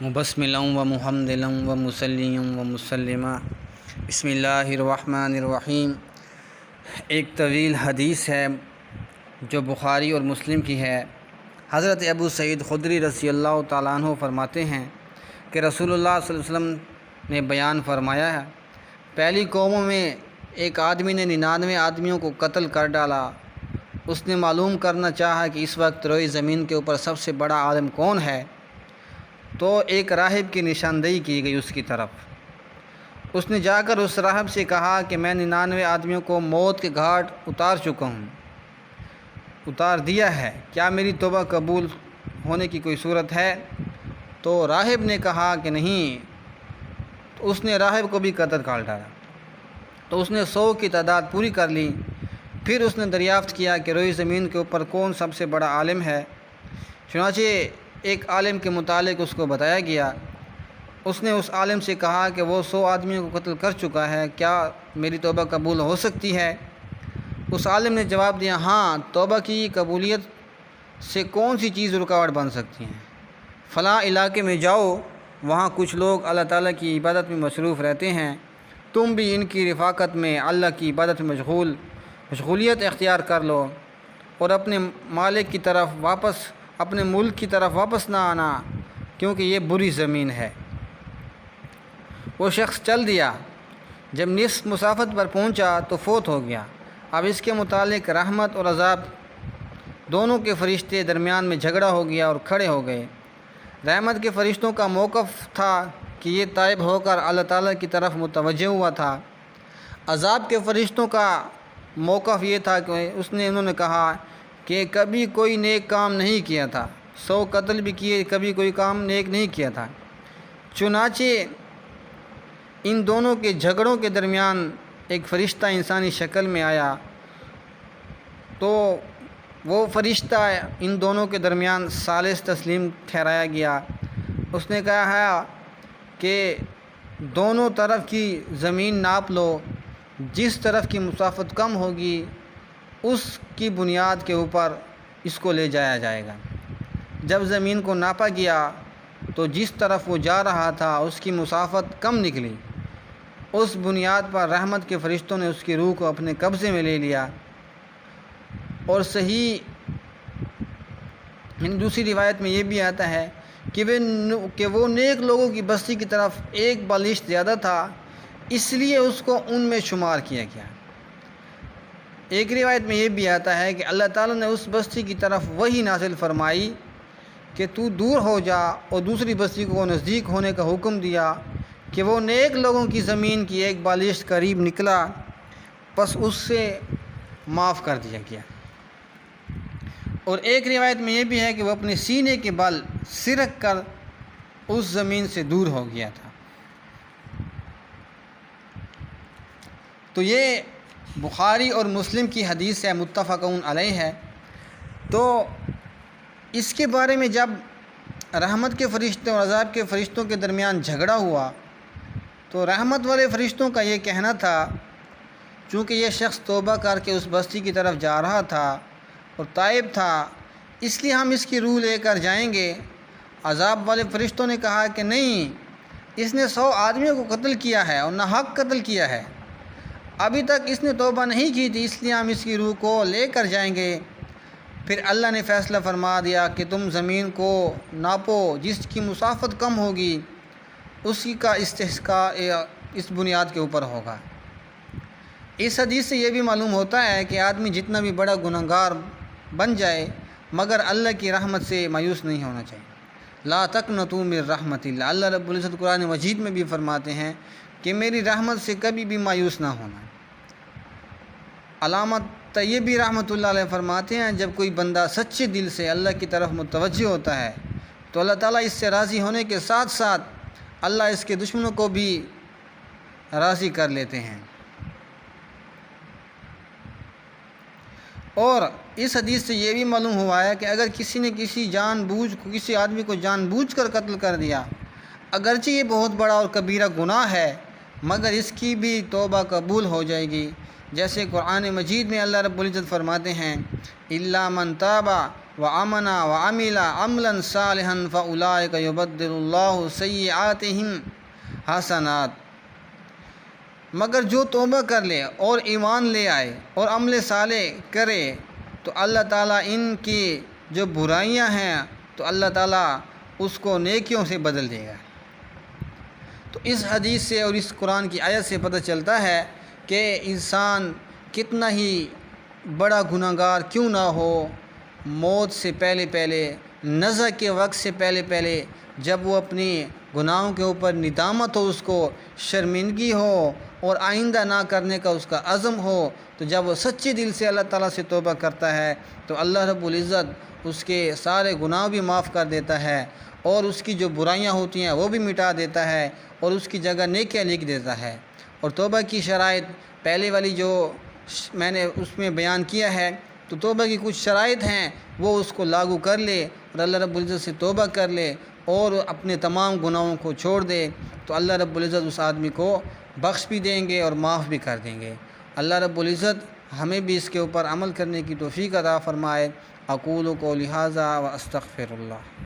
مبسملا و محمدلا و مسلما و مسلما بسم اللہ الرحمن الرحیم۔ ایک طویل حدیث ہے جو بخاری اور مسلم کی ہے۔ حضرت ابو سعید خدری رضی اللہ تعالیٰ عنہ فرماتے ہیں کہ رسول اللہ صلی اللہ علیہ وسلم نے بیان فرمایا ہے، پہلی قوموں میں ایک آدمی نے 99 آدمیوں کو قتل کر ڈالا۔ اس نے معلوم کرنا چاہا کہ اس وقت روئے زمین کے اوپر سب سے بڑا عالم کون ہے، تو ایک راہب کی نشاندہی کی گئی اس کی طرف۔ اس نے جا کر اس راہب سے کہا کہ میں 99 آدمیوں کو موت کے گھاٹ اتار دیا ہے، کیا میری توبہ قبول ہونے کی کوئی صورت ہے؟ تو راہب نے کہا کہ نہیں۔ تو اس نے راہب کو بھی قتل کر ڈالا۔ تو اس نے 100 کی تعداد پوری کر لی۔ پھر اس نے دریافت کیا کہ روئے زمین کے اوپر کون سب سے بڑا عالم ہے۔ چنانچہ ایک عالم کے متعلق اس کو بتایا گیا۔ اس نے اس عالم سے کہا کہ وہ 100 آدمیوں کو قتل کر چکا ہے، کیا میری توبہ قبول ہو سکتی ہے؟ اس عالم نے جواب دیا، ہاں، توبہ کی قبولیت سے کون سی چیز رکاوٹ بن سکتی ہیں؟ فلاں علاقے میں جاؤ، وہاں کچھ لوگ اللہ تعالیٰ کی عبادت میں مصروف رہتے ہیں، تم بھی ان کی رفاقت میں اللہ کی عبادت میں مشغولیت اختیار کر لو اور اپنے مالک کی طرف اپنے ملک کی طرف واپس نہ آنا، کیونکہ یہ بری زمین ہے۔ وہ شخص چل دیا۔ جب نصف مسافت پر پہنچا تو فوت ہو گیا۔ اب اس کے متعلق رحمت اور عذاب دونوں کے فرشتے درمیان میں جھگڑا ہو گیا اور کھڑے ہو گئے۔ رحمت کے فرشتوں کا موقف تھا کہ یہ تائب ہو کر اللہ تعالیٰ کی طرف متوجہ ہوا تھا۔ عذاب کے فرشتوں کا موقف یہ تھا کہ انہوں نے کہا کہ کبھی کوئی نیک کام نہیں کیا تھا، 100 قتل بھی کیے، کبھی کوئی کام نیک نہیں کیا تھا۔ چنانچہ ان دونوں کے جھگڑوں کے درمیان ایک فرشتہ انسانی شکل میں آیا، تو وہ فرشتہ ان دونوں کے درمیان ثالث تسلیم ٹھہرایا گیا۔ اس نے کہا ہے کہ دونوں طرف کی زمین ناپ لو، جس طرف کی مسافت کم ہوگی اس کی بنیاد کے اوپر اس کو لے جایا جائے گا۔ جب زمین کو ناپا گیا تو جس طرف وہ جا رہا تھا اس کی مسافت کم نکلی۔ اس بنیاد پر رحمت کے فرشتوں نے اس کی روح کو اپنے قبضے میں لے لیا۔ اور صحیح دوسری روایت میں یہ بھی آتا ہے کہ وہ نیک لوگوں کی بستی کی طرف ایک بالشت زیادہ تھا، اس لیے اس کو ان میں شمار کیا گیا۔ ایک روایت میں یہ بھی آتا ہے کہ اللہ تعالیٰ نے اس بستی کی طرف وحی نازل فرمائی کہ تو دور ہو جا، اور دوسری بستی کو نزدیک ہونے کا حکم دیا کہ وہ نیک لوگوں کی زمین کی ایک بالشت قریب نکلا، پس اس سے معاف کر دیا گیا۔ اور ایک روایت میں یہ بھی ہے کہ وہ اپنے سینے کے بل سرک کر اس زمین سے دور ہو گیا تھا۔ تو یہ بخاری اور مسلم کی حدیث ہے، متفقون علیہ ہے۔ تو اس کے بارے میں جب رحمت کے فرشتوں اور عذاب کے فرشتوں کے درمیان جھگڑا ہوا تو رحمت والے فرشتوں کا یہ کہنا تھا، چونکہ یہ شخص توبہ کر کے اس بستی کی طرف جا رہا تھا اور تائب تھا، اس لیے ہم اس کی روح لے کر جائیں گے۔ عذاب والے فرشتوں نے کہا کہ نہیں، اس نے 100 آدمیوں کو قتل کیا ہے اور ناحق قتل کیا ہے، ابھی تک اس نے توبہ نہیں کی تھی، اس لیے ہم اس کی روح کو لے کر جائیں گے۔ پھر اللہ نے فیصلہ فرما دیا کہ تم زمین کو ناپو، جس کی مسافت کم ہوگی اسی کا استحقاق اس بنیاد کے اوپر ہوگا۔ اس حدیث سے یہ بھی معلوم ہوتا ہے کہ آدمی جتنا بھی بڑا گنہگار بن جائے مگر اللہ کی رحمت سے مایوس نہیں ہونا چاہیے۔ لا تقنطوا من رحمت اللہ، اللہ رب العزت قرآن مجید میں بھی فرماتے ہیں کہ میری رحمت سے کبھی بھی مایوس نہ ہونا۔ علامہ طیبی رحمۃ اللہ علیہ فرماتے ہیں، جب کوئی بندہ سچے دل سے اللہ کی طرف متوجہ ہوتا ہے تو اللہ تعالیٰ اس سے راضی ہونے کے ساتھ ساتھ اللہ اس کے دشمنوں کو بھی راضی کر لیتے ہیں۔ اور اس حدیث سے یہ بھی معلوم ہوا ہے کہ اگر کسی نے کسی آدمی کو جان بوجھ کر قتل کر دیا، اگرچہ یہ بہت بڑا اور کبیرہ گناہ ہے، مگر اس کی بھی توبہ قبول ہو جائے گی۔ جیسے قرآن مجید میں اللہ رب العزت فرماتے ہیں، الا من تاب وآمن وعمل عملا صالحا فأولئک یبدل اللہ سیئاتہم حسنات، مگر جو توبہ کر لے اور ایمان لے آئے اور عمل صالح کرے تو اللہ تعالیٰ ان کی جو برائیاں ہیں تو اللہ تعالیٰ اس کو نیکیوں سے بدل دے گا۔ تو اس حدیث سے اور اس قرآن کی آیت سے پتہ چلتا ہے کہ انسان کتنا ہی بڑا گناہ گار کیوں نہ ہو، موت سے پہلے پہلے، نزع کے وقت سے پہلے پہلے، جب وہ اپنی گناہوں کے اوپر ندامت ہو، اس کو شرمندگی ہو اور آئندہ نہ کرنے کا اس کا عزم ہو، تو جب وہ سچے دل سے اللہ تعالیٰ سے توبہ کرتا ہے تو اللہ رب العزت اس کے سارے گناہ بھی معاف کر دیتا ہے اور اس کی جو برائیاں ہوتی ہیں وہ بھی مٹا دیتا ہے اور اس کی جگہ نیکیاں لکھ دیتا ہے۔ اور توبہ کی شرائط پہلے والی جو میں نے اس میں بیان کیا ہے، تو توبہ کی کچھ شرائط ہیں، وہ اس کو لاگو کر لے اور اللہ رب العزت سے توبہ کر لے اور اپنے تمام گناہوں کو چھوڑ دے تو اللہ رب العزت اس آدمی کو بخش بھی دیں گے اور معاف بھی کر دیں گے۔ اللہ رب العزت ہمیں بھی اس کے اوپر عمل کرنے کی توفیق عطا فرمائے۔ اقول قولی ھذا واستغفر اللہ۔